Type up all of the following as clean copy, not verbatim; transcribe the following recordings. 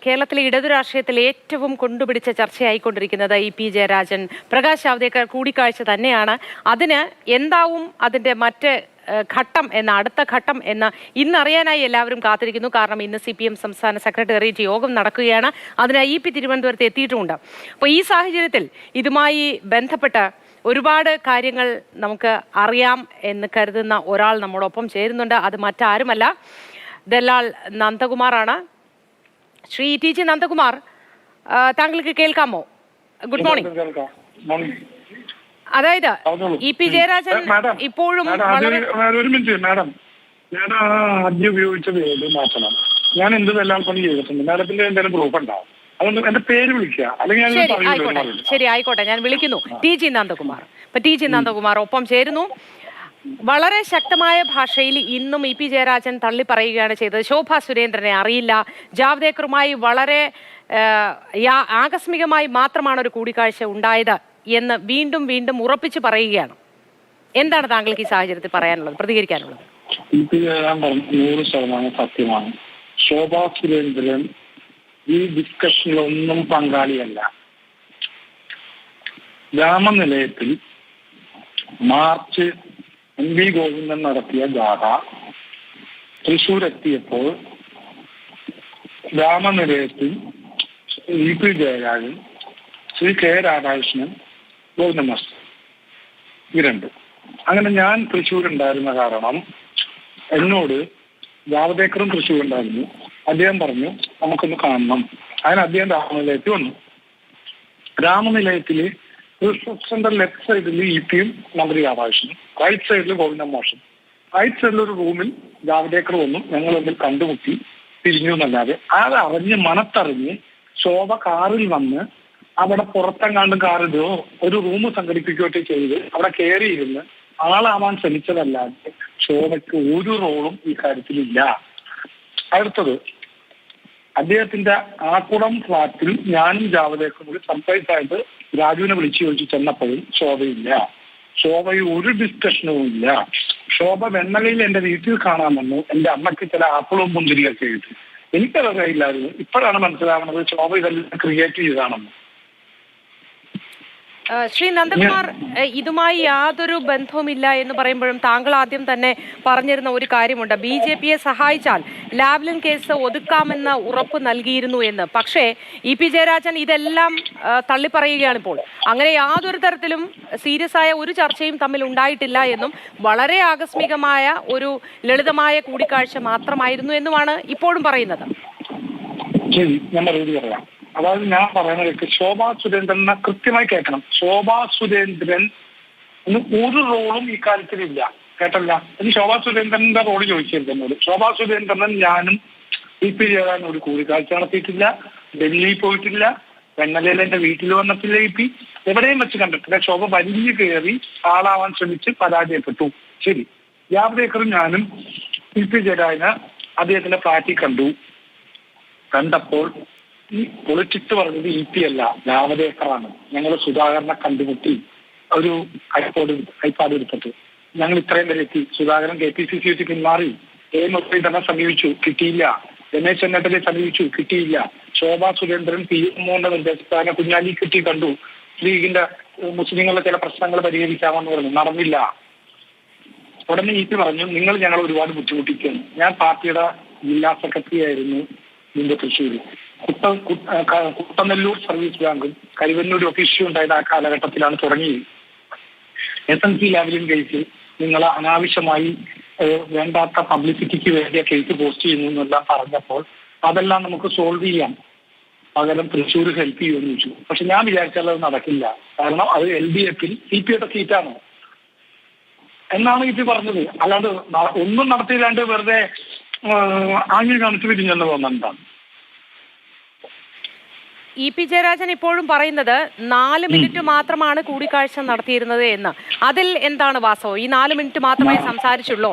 കേരളത്തിലെ ഇടതു രാഷ്ട്രീയത്തിൽ ഏറ്റവും കൊണ്ടുപിടിച്ച ചർച്ചയായിക്കൊണ്ടിരിക്കുന്നത് ഇ.പി. ജയരാജൻ പ്രകാശ് ജാവ്ദേക്കർ കൂടിക്കാഴ്ച തന്നെയാണ്. അതിന് എന്താവും അതിന്റെ മറ്റ് ഘട്ടം എന്ന അടുത്ത ഘട്ടം എന്ന് ഇന്നറിയാനായി എല്ലാവരും കാത്തിരിക്കുന്നു. കാരണം ഇന്ന് CPM സംസ്ഥാന സെക്രട്ടേറിയറ്റ് യോഗം നടക്കുകയാണ്. അതിന് ഇ.പി. തിരുവനന്തപുരത്ത് എത്തിയിട്ടുമുണ്ട്. അപ്പോൾ ഈ സാഹചര്യത്തിൽ ഇതുമായി ബന്ധപ്പെട്ട് ഒരുപാട് കാര്യങ്ങൾ നമുക്ക് അറിയാം എന്ന് കരുതുന്ന ഒരാൾ നമ്മോടൊപ്പം ചേരുന്നുണ്ട്. അത് മറ്റാരുമല്ല, ദല്ലാൽ നന്ദകുമാറാണ്. ശ്രീ ടി ജി നന്ദകുമാർ, താങ്കൾക്ക് കേൾക്കാമോ? Good morning. അതായത് ഇ.പി. ജയരാജൻ ഇപ്പോഴും ഒരു മിനിറ്റ് മാഡം, ഞാൻ ആദ്യം ഉപയോഗിച്ചത് മാറ്റണം. ഞാൻ എന്ത് ദല്ലാൽ പണി ചെയ്തിട്ടുണ്ട്? മാഡത്തിന്റെ എന്തെങ്കിലും പ്രൂഫ് ഉണ്ടാവും? അതുകൊണ്ട് എന്റെ പേര് വിളിക്കുക, അല്ലെങ്കിൽ ശരി ആയിക്കോട്ടെ, ഞാൻ വിളിക്കുന്നു ടി ജി നന്ദകുമാർ. ഇപ്പൊ ടി ജി നന്ദകുമാർ ഒപ്പം ചേരുന്നു. വളരെ ശക്തമായ ഭാഷയിൽ ഇന്നും ഇ.പി. ജയരാജൻ തള്ളി പറയുകയാണ് ചെയ്തത്. ശോഭാ സുരേന്ദ്രനെ അറിയില്ല, ജാവ്ദേക്കറുമായി വളരെ ആകസ്മികമായി മാത്രമാണ് ഒരു കൂടിക്കാഴ്ച ഉണ്ടായത് എന്ന് വീണ്ടും വീണ്ടും ഉറപ്പിച്ച് പറയുകയാണ്. എന്താണ് താങ്കൾക്ക് ഈ സാഹചര്യത്തിൽ പറയാനുള്ളത്, പ്രതികരിക്കാനുള്ളത്? ഇ.പി. ജയരാജൻ 100% സത്യമാണ്. ശോഭാ സുരേന്ദ്രൻ ഈ ഡിസ്കഷനിലൊന്നും പങ്കാളിയല്ല. രാമനിലയത്തിൽ മാർച്ച് MV ഗോവിന്ദൻ നടത്തിയ ജാഥ തൃശ്ശൂരെത്തിയപ്പോൾ രാമനിലയത്തിൽ ഇ.പി. ജയരാജൻ, ശ്രീ K. രാധാകൃഷ്ണൻ, ഗോവിന്ദൻ മാസ്റ്റർ, ഈ രണ്ട്. അങ്ങനെ ഞാൻ തൃശ്ശൂരുണ്ടായിരുന്ന കാരണം എന്നോട് ജാവ്ദേക്കറും തൃശ്ശൂരുണ്ടായിരുന്നു. അദ്ദേഹം പറഞ്ഞു നമുക്കൊന്ന് കാണണം. അതിന് അദ്ദേഹം രാമനിലയത്തിൽ വന്നു. രാമനിലയത്തില് റിസപ്ഷന്റെ ലെഫ്റ്റ് സൈഡിൽ ഇ.പി.യും മന്ത്രി രാധാകൃഷ്ണനും, റൈറ്റ് സൈഡിൽ ഗോവിന്ദൻ മാഷും. റൈറ്റ് സൈഡിൽ ഒരു റൂമിൽ ജാവ്ദേക്കർ വന്നു. ഞങ്ങൾ തമ്മിൽ കണ്ടുമുട്ടി പിരിഞ്ഞു എന്നല്ലാതെ അതറിഞ്ഞ് മനത്തറിഞ്ഞ് ശോഭ കാറിൽ വന്ന് അവിടെ പുറത്തെങ്ങാണ്ടും കാറിലോ ഒരു റൂം സംഘടിപ്പിക്കുകയൊക്കെ ചെയ്ത് അവിടെ കയറിയിരുന്ന് ആളാവാൻ ശ്രമിച്ചതല്ലാതെ ശോഭയ്ക്ക് ഒരു റോളും ഈ കാര്യത്തിലില്ല. അടുത്തത്, അദ്ദേഹത്തിന്റെ ആക്കുളം ഫ്ലാറ്റിൽ ഞാനും ജാവ്ദേക്കറും കൂടി സർപ്രൈസ് ആയിട്ട് രാജുവിനെ വിളിച്ചു ചോദിച്ചു ചെന്നപ്പോഴും ശോഭയില്ല. ശോഭയിൽ ഒരു ഡിസ്കഷനും ഇല്ല. ശോഭ വെണ്ണലയിൽ എന്റെ വീട്ടിൽ കാണാൻ വന്നു. എന്റെ അമ്മയ്ക്ക് ചില ആപ്പിളും മുന്തിരിയൊക്കെ ആയിട്ട്. എനിക്കതറിയില്ലായിരുന്നു. ഇപ്പോഴാണ് മനസ്സിലാവുന്നത് ശോഭ ഇതെല്ലാം ക്രിയേറ്റ് ചെയ്താണെന്ന്. ശ്രീ നന്ദകുമാർ, ഇതുമായി യാതൊരു ബന്ധവുമില്ല എന്ന് പറയുമ്പോഴും താങ്കൾ ആദ്യം തന്നെ പറഞ്ഞിരുന്ന ഒരു കാര്യമുണ്ട്, BJPയെ സഹായിച്ചാൽ ലാവ്ലിൻ കേസ് ഒതുക്കാമെന്ന് ഉറപ്പ് നൽകിയിരുന്നു എന്ന്. പക്ഷേ ഇ.പി. ജയരാജൻ ഇതെല്ലാം തള്ളിപ്പറയുകയാണ് ഇപ്പോൾ. അങ്ങനെ യാതൊരു തരത്തിലും സീരിയസ് ആയ ഒരു ചർച്ചയും തമ്മിൽ ഉണ്ടായിട്ടില്ല എന്നും വളരെ ആകസ്മികമായ ഒരു ലളിതമായ കൂടിക്കാഴ്ച മാത്രമായിരുന്നു എന്നുമാണ് ഇപ്പോഴും പറയുന്നത്. അതായത് ഞാൻ പറയുന്നത് ശോഭാ സുരേന്ദ്രനെ കൃത്യമായി കേൾക്കണം. ശോഭാ സുരേന്ദ്രൻ ഒരു റോളും ഈ കാര്യത്തിലില്ല. കേട്ടല്ല, ഇനി ശോഭാ സുരേന്ദ്രന്റെ റോള് ചോദിച്ചിരുന്നു എന്നോട്. ശോഭാ സുരേന്ദ്രനും ഞാനും ഇ.പി. ജയരാജൻ ഒരു കൂടിക്കാഴ്ച നടത്തിയിട്ടില്ല, ഡൽഹിയിൽ പോയിട്ടില്ല, വെണ്ണലയിൽ എന്റെ വീട്ടിൽ വന്നിട്ടില്ല. ഇ.പി. എവിടെയും വെച്ച് കണ്ടിട്ടില്ല. ശോഭ വലിയ കയറി ആളാവാൻ ശ്രമിച്ച് പരാജയപ്പെട്ടു. ശരി, ജാവ്ദേക്കറും ഞാനും ഇ.പി. ജയരാജന് അദ്ദേഹത്തിന്റെ ഫ്ലാറ്റിൽ കണ്ടപ്പോൾ ഈ പൊളിറ്റിക്സ് പറഞ്ഞത് ഇ.പി. അല്ല, ജാവ്ദേക്കറാണ്. ഞങ്ങൾ സുധാകരനെ കണ്ടുമുട്ടി ഒരു ഐപാഡ് എടുത്തിട്ട് ഞങ്ങൾ ഇത്രയും വരെ എത്തി. സുധാകരൻ KPCC പിന്മാറി. മുരളീധരനെ സമീപിച്ചു, കിട്ടിയില്ല. രമേശ് ചെന്നിത്തലയെ സമീപിച്ചു, കിട്ടിയില്ല. ശോഭാ സുരേന്ദ്രൻ PMOന്റെ നിർദ്ദേശപ്രകാരം കുഞ്ഞാലി കിട്ടി കണ്ടു. ലീഗിന്റെ മുസ്ലിങ്ങളുടെ ചില പ്രശ്നങ്ങൾ പരിഹരിക്കാമെന്ന് പറഞ്ഞു, നടന്നില്ല. ഉടനെ ഇ.പി. പറഞ്ഞു നിങ്ങൾ ഞങ്ങൾ ഒരുപാട് ബുദ്ധിമുട്ടിക്കുന്നു. ഞാൻ പാർട്ടിയുടെ ജില്ലാ സെക്രട്ടറി ആയിരുന്നു മുമ്പ് തൃശ്ശൂർ. കുട്ടനെല്ലൂർ സർവീസ് ബാങ്കും കരുവന്നൂരും ഒക്കെ ഇഷ്യൂ ഉണ്ടായത് ആ കാലഘട്ടത്തിലാണ് തുടങ്ങിയത്. SNC ലാവ്ലിൻ കേസിൽ നിങ്ങൾ അനാവശ്യമായി വേണ്ടാത്ത പബ്ലിസിറ്റിക്ക് വേണ്ടിയ കേസ് പോസ്റ്റ് ചെയ്യുന്നു എന്നെല്ലാം പറഞ്ഞപ്പോൾ അതെല്ലാം നമുക്ക് സോൾവ് ചെയ്യാം, പകരം തൃശ്ശൂർ ഹെൽപ്പ് ചെയ്യുമെന്ന് ചോദിച്ചു. പക്ഷെ ഞാൻ വിചാരിച്ചാൽ അത് നടക്കില്ല. കാരണം അത് LDFൽ CPയുടെ സീറ്റാണ് എന്നാണ് ഇ.പി. പറഞ്ഞത്. അല്ലാണ്ട് ഒന്നും നടത്തിയില്ലാണ്ട് വെറുതെ ആംഗ്യം കാണിച്ചു പിരിഞ്ഞെന്ന് തോന്നുന്നതാണ്. ഇ.പി. ജയരാജൻ ഇപ്പോഴും പറയുന്നത് 4 മിനിറ്റ് മാത്രമാണ് കൂടിക്കാഴ്ച നടത്തിയിരുന്നത് എന്ന്. അതിൽ എന്താണ് വാസ്തവം? ഈ 4 മിനിറ്റ് മാത്രമേ സംസാരിച്ചുള്ളൂ?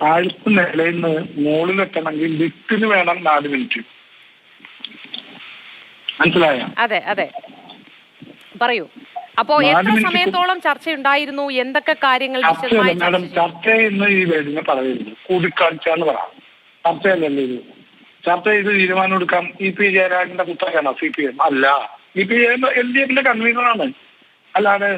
താഴത്തെ നിലയിൽ നിന്ന് മുകളിലെത്തണമെങ്കിൽ ലിഫ്റ്റിന് വേണം 4 മിനിറ്റ്. മനസ്സിലായോ? അതെ അതെ, പറയൂ. അപ്പോ എത്ര സമയത്തോളം ചർച്ചയുണ്ടായിരുന്നു? എന്തൊക്കെ കാര്യങ്ങൾ ചർച്ച എന്ന് ഈ വേദിനെ പറയരുത്, കൂടിക്കാഴ്ച എന്ന് പറയാം. ചർച്ചയല്ലല്ലോ ഇത്. ചർച്ച ചെയ്ത് തീരുമാനം എടുക്കാം. EP ജയരാജന്റെ കുത്തകയാണോ CPM? അല്ല, LDFന്റെ കൺവീനറാണ്. അല്ലാതെ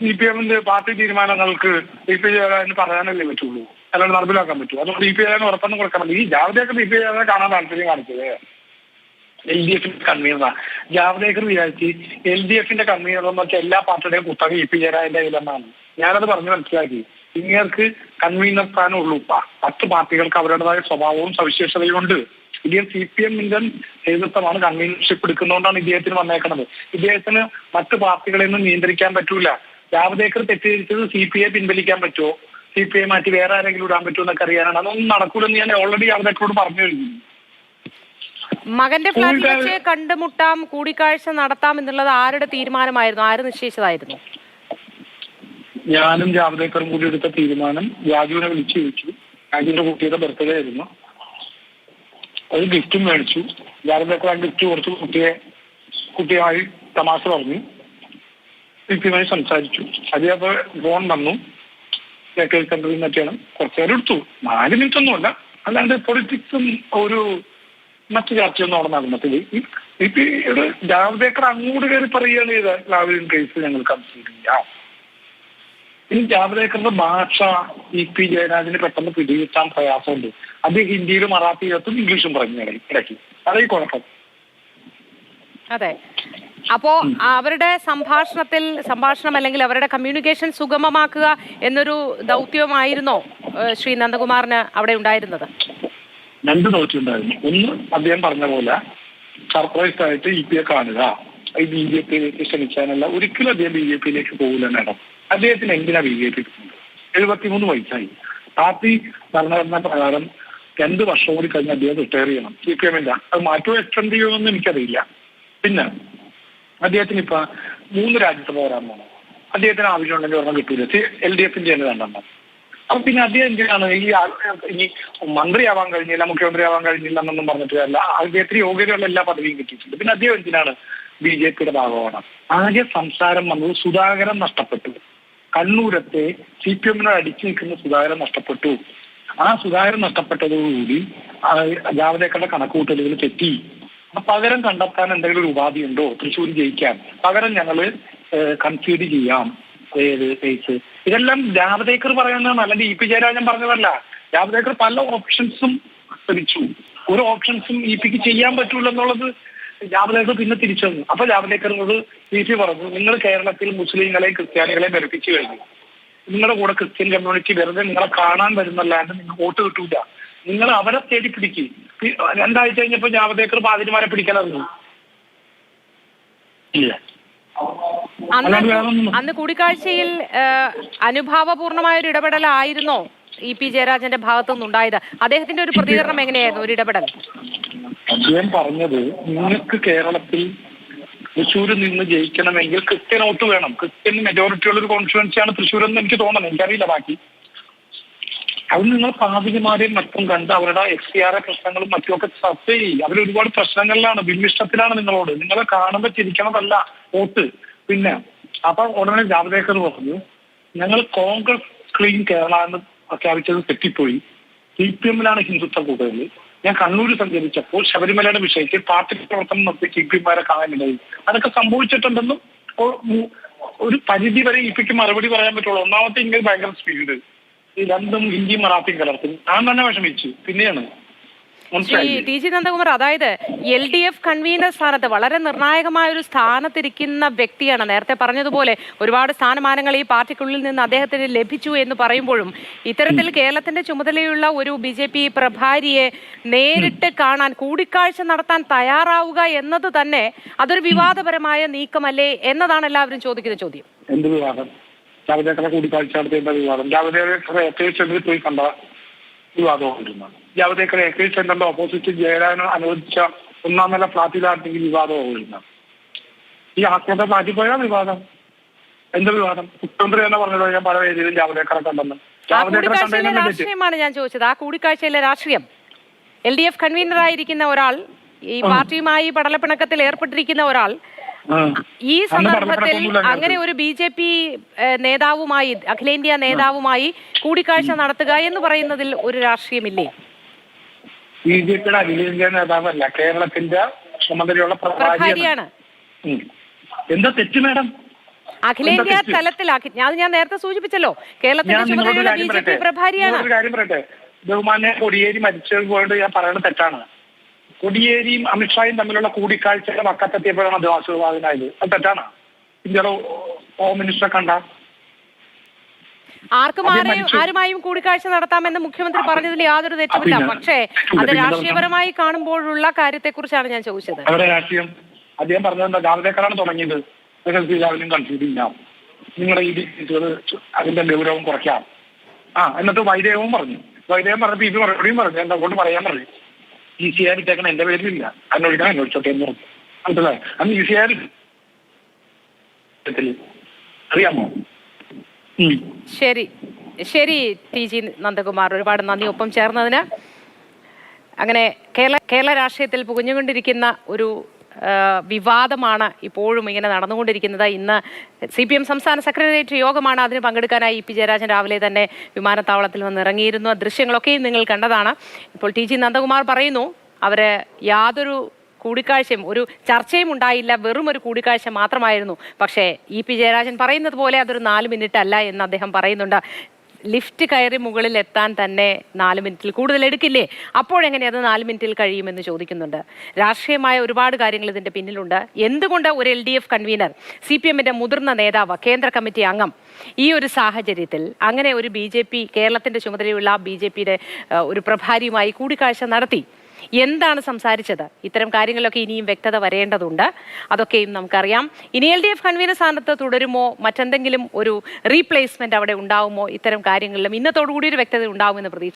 CPMന്റെ പാർട്ടി തീരുമാനങ്ങൾക്ക് EP ജയരാജന് പറയാനല്ലേ പറ്റുള്ളൂ, അല്ലാണ്ട് നടപ്പിലാക്കാൻ പറ്റും. അതുകൊണ്ട് EP ജയരാജന് ഉറപ്പൊന്നും കൊടുക്കണം. ഈ ജാവദേക്കർ EP ജയരാജനെ കാണാൻ താല്പര്യം കാണിച്ചത് LDFന്റെ കൺവീനറാണ്. ജാവദേക്കർ വിചാരിച്ച് LDFന്റെ കൺവീനർ എന്ന് വെച്ചാൽ എല്ലാ പാർട്ടിയുടെയും കുത്തക EP ജയരാജന്റെ കയ്യിലെന്നാണ്. ഞാനത് പറഞ്ഞു മനസ്സിലാക്കി. ഇങ്ങേർക്ക് കൺവീനർ സ്ഥാനം ഉള്ളൂ. 10 പാർട്ടികൾക്ക് അവരുടേതായ സ്വഭാവവും സവിശേഷതയും ഉണ്ട്. ഇദ്ദേഹം CPMന്റെ നേതൃത്വമാണ് കൺവീനർഷിപ്പ് എടുക്കുന്നതുകൊണ്ടാണ് ഇദ്ദേഹത്തിന് വന്നേക്കുന്നത്. ഇദ്ദേഹത്തിന് മറ്റു പാർട്ടികളെ ഒന്നും നിയന്ത്രിക്കാൻ പറ്റൂല. ജാവദേക്കർ തെറ്റിദ്ധരിച്ചത് CPI പിൻവലിക്കാൻ പറ്റുമോ, CPI മാറ്റി വേറെ ആരെങ്കിലും ഇടാൻ പറ്റുമോ എന്നൊക്കെ അറിയാനാണ്. അതൊന്നും നടക്കൂലെന്ന് ഞാൻ ഓൾറെഡി ജാവദേക്കറോട് പറഞ്ഞു കഴിഞ്ഞു. മകന്റെ ഫ്ലാറ്റിൽ വെച്ച് കണ്ടുമുട്ടാം, കൂടിക്കാഴ്ച നടത്താം എന്നുള്ളത് ആരുടെ തീരുമാനമായിരുന്നു? ആര് നിശ്ചയിച്ചതായിരുന്നു? ഞാനും ജാവദേക്കറും കൂടി എടുത്ത തീരുമാനം. രാജുവിനെ വിളിച്ചു ചോദിച്ചു. രാജുവിന്റെ കുട്ടിയുടെ ബർത്ത്ഡേ ആയിരുന്നു. ഒരു ഗിഫ്റ്റും മേടിച്ചു. ജാവദേക്കർ ആ ഗിഫ്റ്റ് കൊടുത്തു. കുട്ടിയുമായി തമാശ പറഞ്ഞു, കൃത്യമായി സംസാരിച്ചു. അതേപോലെ ഫോൺ വന്നു. കേക്ക് സെന്ററിൽ നിന്നൊക്കെയാണ് കുറച്ചു നേരം എടുത്തു. 4 മിനിറ്റ് ഒന്നുമല്ല. അല്ലാണ്ട് പൊളിറ്റിക്സും ഒരു മറ്റു ചർച്ചയൊന്നും അവിടെ നടന്നിട്ടില്ല. ഇപ്പൊ ജാവദേക്കർ അങ്ങോട്ട് കയറി പറയുകയാണ് ചെയ്ത ലാവ്ലിൻ കേസ് ഞങ്ങൾ കൺസിഡർ ചെയ്യാം. ഇനി ജാവദേക്കറിന്റെ ഭാഷ EP ജയരാജന് പെട്ടെന്ന് പിടികിട്ടാൻ പ്രയാസമുണ്ട്. അത് ഹിന്ദിയിലും മറാഠിയിലും ഇംഗ്ലീഷും പറഞ്ഞു ഇടയ്ക്ക്. അതേ കുഴപ്പം. അതെ. അപ്പോ അവരുടെ സംഭാഷണം അല്ലെങ്കിൽ അവരുടെ കമ്മ്യൂണിക്കേഷൻ സുഗമമാക്കുക എന്നൊരു ദൗത്യമായിരുന്നോ ശ്രീ നന്ദകുമാറിന് അവിടെ ഉണ്ടായിരുന്നത്? 2 ദൗത്യം ഉണ്ടായിരുന്നു. ഒന്ന്, അദ്ദേഹം പറഞ്ഞ പോലെ സർപ്രൈസ് ആയിട്ട് EP കാണുക, ഈ BJPയിലേക്ക് ക്ഷണിക്കാനല്ല. ഒരിക്കലും അദ്ദേഹം BJPയിലേക്ക് പോകില്ല മാഡം. അദ്ദേഹത്തിന് എന്തിനാ BJP? 73 വയസ്സായി. പാർട്ടി ഭരണഘടന പ്രകാരം 2 വർഷം കൂടി കഴിഞ്ഞ് അദ്ദേഹം റിട്ടയർ ചെയ്യണം. CPMന്റെ അത് മാറ്റോ എക്സ്റ്റെൻഡ് ചെയ്യുമെന്ന് എനിക്കറിയില്ല. പിന്നെ അദ്ദേഹത്തിന് ഇപ്പൊ 3 രാജ്യസഭ വരാൻ പോകണം. അദ്ദേഹത്തിന് ആവശ്യമുണ്ടെങ്കിൽ ഒരെണ്ണം കിട്ടൂല. LDFന്റെ തന്നെ 2 അപ്പൊ പിന്നെ അദ്ദേഹം എന്തിനാണ് ഇനി മന്ത്രിയാവാൻ കഴിഞ്ഞില്ല, മുഖ്യമന്ത്രിയാവാൻ കഴിഞ്ഞില്ല എന്നൊന്നും പറഞ്ഞിട്ടില്ല. അദ്ദേഹത്തിന് യോഗ്യതയുള്ള എല്ലാ പദവിയും കിട്ടിയിട്ടുണ്ട്. പിന്നെ അദ്ദേഹം എന്തിനാണ് BJPയുടെ ഭാഗമാണ്? ആദ്യ സംസാരം വന്നത് സുധാകരൻ നഷ്ടപ്പെട്ടു. കണ്ണൂരത്തെ CPMനോട് അടിച്ചു നിൽക്കുന്ന സുധാകരൻ നഷ്ടപ്പെട്ടു. ആ സുധാകരൻ നഷ്ടപ്പെട്ടതോടുകൂടി ജാവദേക്കറുടെ കണക്കുകൂട്ടലുകൾ തെറ്റി. പകരം കണ്ടെത്താൻ എന്തെങ്കിലും ഒരു ഉപാധി ഉണ്ടോ തൃശ്ശൂർ ജയിക്കാൻ? പകരം ഞങ്ങള് കൺസീഡ് ചെയ്യാം കേസ്. ഇതെല്ലാം ജാവദേക്കർ പറയുന്നതാണ്, അല്ലെങ്കിൽ EP ജയരാജൻ പറഞ്ഞതല്ല. ജാവദേക്കർ പല ഓപ്ഷൻസും ശ്രമിച്ചു. ഒരു ഓപ്ഷൻസും EPക്ക് ചെയ്യാൻ പറ്റൂല എന്നുള്ളത് ജാവദേക്കർ പിന്നെ തിരിച്ചു വന്നു. അപ്പൊ ജാവദേക്കറിനോട് EP പറഞ്ഞു, നിങ്ങൾ കേരളത്തിൽ മുസ്ലിങ്ങളെയും ക്രിസ്ത്യാനികളെയും ബന്ധിപ്പിച്ചു കഴിഞ്ഞു. നിങ്ങളുടെ കൂടെ ക്രിസ്ത്യൻ കമ്മ്യൂണിറ്റി വെറുതെ നിങ്ങളെ കാണാൻ വരുന്നല്ലാണ്ട് നിങ്ങൾ വോട്ട് കിട്ടൂല. നിങ്ങൾ അവരെ തേടി പിടിക്കും. 2 ആഴ്ച കഴിഞ്ഞപ്പോ ജാവദേക്കർ പാതിരിമാരെ പിടിക്കാനറിഞ്ഞു. ഇല്ല, അന്ന് കൂടിക്കാഴ്ചയിൽ അനുഭാവപൂർണമായ ഒരു ഇടപെടലായിരുന്നോ EP ജയരാജന്റെ ഭാഗത്തുനിന്നുണ്ടായത്? അദ്ദേഹത്തിന്റെ ഒരു പ്രതികരണം എങ്ങനെയായിരുന്നു, ഒരു ഇടപെടൽ? അദ്ദേഹം പറഞ്ഞത്, നിങ്ങൾക്ക് കേരളത്തിൽ തൃശ്ശൂരിൽ നിന്ന് ജയിക്കണമെങ്കിൽ ക്രിസ്ത്യൻ വോട്ട് വേണം. ക്രിസ്ത്യൻ മെജോറിറ്റി ഉള്ള ഒരു കോൺസ്റ്റിറ്റ്യുവൻസിയാണ് തൃശ്ശൂർ എന്ന് എനിക്ക് തോന്നുന്നത്. എനിക്കറിയില്ല ബാക്കി. അത് നിങ്ങൾ പാതിരിമാരെയും മറ്റും കണ്ട് അവരുടെ XCRA പ്രശ്നങ്ങളും മറ്റുമൊക്കെ ചർച്ച ചെയ്യും. അവർ ഒരുപാട് പ്രശ്നങ്ങളിലാണ്, ഭിന്നിഷ്ടത്തിലാണ് നിങ്ങളോട്. നിങ്ങളെ കാണുമ്പോൾ ചിരിക്കണതല്ല വോട്ട്. പിന്നെ അപ്പൊ ഉടനെ ജാവദേക്കർ പറഞ്ഞു, ഞങ്ങൾ കോൺഗ്രസ് ക്ലീൻ കേരള എന്ന് പ്രഖ്യാപിച്ചത് തെറ്റിപ്പോയി. CPMലാണ് ഹിന്ദുത്വം കൂടുതൽ. ഞാൻ കണ്ണൂർ സഞ്ചരിച്ചപ്പോൾ ശബരിമലയുടെ വിഷയത്തിൽ പാർട്ടി പ്രവർത്തനം നടത്തി CPMമാരെ കാണാനില്ലായി. അതൊക്കെ സംഭവിച്ചിട്ടുണ്ടെന്നും ഒരു പരിധി വരെ EPക്ക് മറുപടി പറയാൻ പറ്റുള്ളൂ. ഒന്നാമത്തെ ഇങ്ങനെ ഭയങ്കര സ്പീഡ്. ഈ 2ഉം ഹിന്ദിയും മറാഠിയും കലർത്തി ഞാൻ തന്നെ വിഷമിച്ചു. പിന്നെയാണ് TG നന്ദകുമാർ, അതായത് LDF കൺവീനർ സ്ഥാനത്ത് വളരെ നിർണായകമായ ഒരു സ്ഥാനത്തിരിക്കുന്ന വ്യക്തിയാണ്. നേരത്തെ പറഞ്ഞതുപോലെ ഒരുപാട് സ്ഥാനമാനങ്ങൾ ഈ പാർട്ടിക്കുള്ളിൽ നിന്ന് അദ്ദേഹത്തിന് ലഭിച്ചു എന്ന് പറയുമ്പോഴും ഇത്തരത്തിൽ കേരളത്തിന്റെ ചുമതലയുള്ള ഒരു BJP പ്രഭാരിയെ നേരിട്ട് കാണാൻ, കൂടിക്കാഴ്ച നടത്താൻ തയ്യാറാവുക എന്നത് തന്നെ അതൊരു വിവാദപരമായ നീക്കമല്ലേ എന്നതാണ് എല്ലാവരും ചോദിക്കുന്ന ചോദ്യം. എന്ത് വിവാദം? ജാവദേക്കറെ കൂടിക്കാഴ്ച നടത്തേണ്ട വിവാദം? ജാവദേക്കറെ പോയി കണ്ട വിവാദമായിരുന്നു. ജാവദേക്കർ AK സെന്ററിന്റെ ഓപ്പോസിറ്റ് ജയരാജന് അനുവദിച്ച 1ാം നില ഫ്ലാറ്റിലാണെങ്കിൽ വിവാദമായിരുന്നു. ഈ ആത്മഹത്യ ഫ്ലാറ്റിൽ പോയാൽ വിവാദം. എന്ത് വിവാദം? മുഖ്യമന്ത്രി തന്നെ പറഞ്ഞല്ലോ, ഞാൻ പല വേദിയിലും ജാവദേക്കറെ കണ്ടെന്ന്. രാഷ്ട്രീയമാണ് ഞാൻ ചോദിച്ചത്. ആ കൂടിക്കാഴ്ചയിലെ രാഷ്ട്രീയം, LDF കൺവീനർ ആയിരിക്കുന്ന ഒരാൾ, ഈ പാർട്ടിയുമായി പടലപ്പിണക്കത്തിൽ ഏർപ്പെട്ടിരിക്കുന്ന ഒരാൾ ഈ സന്ദർഭത്തിൽ അങ്ങനെ ഒരു BJP നേതാവുമായി, അഖിലേന്ത്യാ നേതാവുമായി കൂടിക്കാഴ്ച നടത്തുക എന്ന് പറയുന്നതിൽ ഒരു രാഷ്ട്രീയമില്ലേ? BJP-യുടെ അഖിലേന്ത്യാ നേതാവല്ല, കേരളത്തിന്റെ ചുമതലയുള്ള പ്രഭാരിയാണ്. പ്രഭാരിയാണ്. എന്താ തെറ്റ് മാഡം? അഖിലേന്ത്യാ തലത്തിൽ ഞാൻ നേരത്തെ സൂചിപ്പിച്ചല്ലോ, കേരളത്തിന്റെ ചുമതലയുള്ള BJP പ്രഭാരിയാണ്. ഒരു കാര്യം പറയട്ടെ, ബഹുമാന്യ കോടിയേരി മരിച്ചത് പോയിട്ട് ഞാൻ പറയുന്നത് തെറ്റാണ്. കോടിയേരിയും അമിത്ഷായും തമ്മിലുള്ള കൂടിക്കാഴ്ചയുടെ വക്കത്തെത്തിയപ്പോഴാണ് അദ്ദേഹം അസുഖബാധിതനായത്. അത് തെറ്റാണ്. ഇന്ത്യയുടെ ഹോം മിനിസ്റ്ററെ കണ്ട ആരുമായും കൂടിക്കാഴ്ച നടത്താമെന്ന് മുഖ്യമന്ത്രി പറഞ്ഞതിൽ യാതൊരു തെറ്റുമില്ല. പക്ഷേ അത് രാഷ്ട്രീയപരമായി കാണുമ്പോഴുള്ള കാര്യത്തെക്കുറിച്ചാണ് ഞാൻ ചോദിച്ചത്. അവരുടെ രാഷ്ട്രീയം അദ്ദേഹം പറഞ്ഞത് ജാവദേക്കറാണ് തുടങ്ങിയത്. എല്ലാവരും കൺഫ്യൂസ് ചെയ്യാം, നിങ്ങളുടെ ഈ അതിന്റെ ഗൗരവം കുറയ്ക്കാം. എന്നിട്ട് വൈദേഹവും പറഞ്ഞു. വൈദേഹം പറഞ്ഞപ്പോൾ ഇത് മറുപടിയും പറഞ്ഞു. എന്താ കൊണ്ട് പറയാൻ പറഞ്ഞു, ഈസിയായി വിട്ടേക്കണം, എന്റെ പേരിലില്ല, അന്വേഷിച്ചോട്ടെ എന്ന് പറഞ്ഞു. മനസ്സിലായി? അന്ന് ഈസിയായി അറിയാമോ? ശരി ശരി TG നന്ദകുമാർ, ഒരുപാട് നന്ദി ഒപ്പം ചേർന്നതിന്. അങ്ങനെ കേരള രാഷ്ട്രീയത്തിൽ പുകഞ്ഞുകൊണ്ടിരിക്കുന്ന ഒരു വിവാദമാണ് ഇപ്പോഴും ഇങ്ങനെ നടന്നുകൊണ്ടിരിക്കുന്നത്. ഇന്ന് CPM സംസ്ഥാന സെക്രട്ടേറിയറ്റ് യോഗമാണ്. അതിന് പങ്കെടുക്കാനായി EP ജയരാജൻ രാവിലെ തന്നെ വിമാനത്താവളത്തിൽ വന്ന് ഇറങ്ങിയിരുന്നു. ദൃശ്യങ്ങളൊക്കെയും നിങ്ങൾ കണ്ടതാണ്. ഇപ്പോൾ TG നന്ദകുമാർ പറയുന്നു അവര് യാതൊരു കൂടിക്കാഴ്ചയും ഒരു ചർച്ചയും ഉണ്ടായില്ല, വെറും ഒരു കൂടിക്കാഴ്ച മാത്രമായിരുന്നു. പക്ഷേ EP ജയരാജൻ പറയുന്നത് പോലെ അതൊരു 4 മിനിറ്റ് അല്ല എന്ന് അദ്ദേഹം പറയുന്നുണ്ട്. ലിഫ്റ്റ് കയറി മുകളിൽ എത്താൻ തന്നെ 4 മിനിറ്റിൽ കൂടുതൽ എടുക്കില്ലേ? അപ്പോഴെങ്ങനെ അത് 4 മിനിറ്റിൽ കഴിയുമെന്ന് ചോദിക്കുന്നുണ്ട്. രാഷ്ട്രീയമായ ഒരുപാട് കാര്യങ്ങൾ ഇതിന്റെ പിന്നിലുണ്ട്. എന്തുകൊണ്ട് ഒരു LDF കൺവീനർ, CPM-ന്റെ മുതിർന്ന നേതാവ്, കേന്ദ്ര കമ്മിറ്റി അംഗം ഈ ഒരു സാഹചര്യത്തിൽ അങ്ങനെ ഒരു BJP കേരളത്തിന്റെ ചുമതലയുള്ള BJP-യുടെ ഒരു പ്രഭാരിയുമായി കൂടിക്കാഴ്ച നടത്തി? എന്താണ് സംസാരിച്ചത്? ഇത്തരം കാര്യങ്ങളിലൊക്കെ ഇനിയും വ്യക്തത വരേണ്ടതുണ്ട്. അതൊക്കെയും നമുക്കറിയാം. ഇനി LDF കൺവീനർ സ്ഥാനത്ത് തുടരുമോ, മറ്റെന്തെങ്കിലും ഒരു റീപ്ലേസ്മെന്റ് അവിടെ ഉണ്ടാവുമോ? ഇത്തരം കാര്യങ്ങളിലും ഇന്നത്തോടുകൂടി ഒരു വ്യക്തത ഉണ്ടാവുമെന്ന് പ്രതീക്ഷിക്കുന്നു.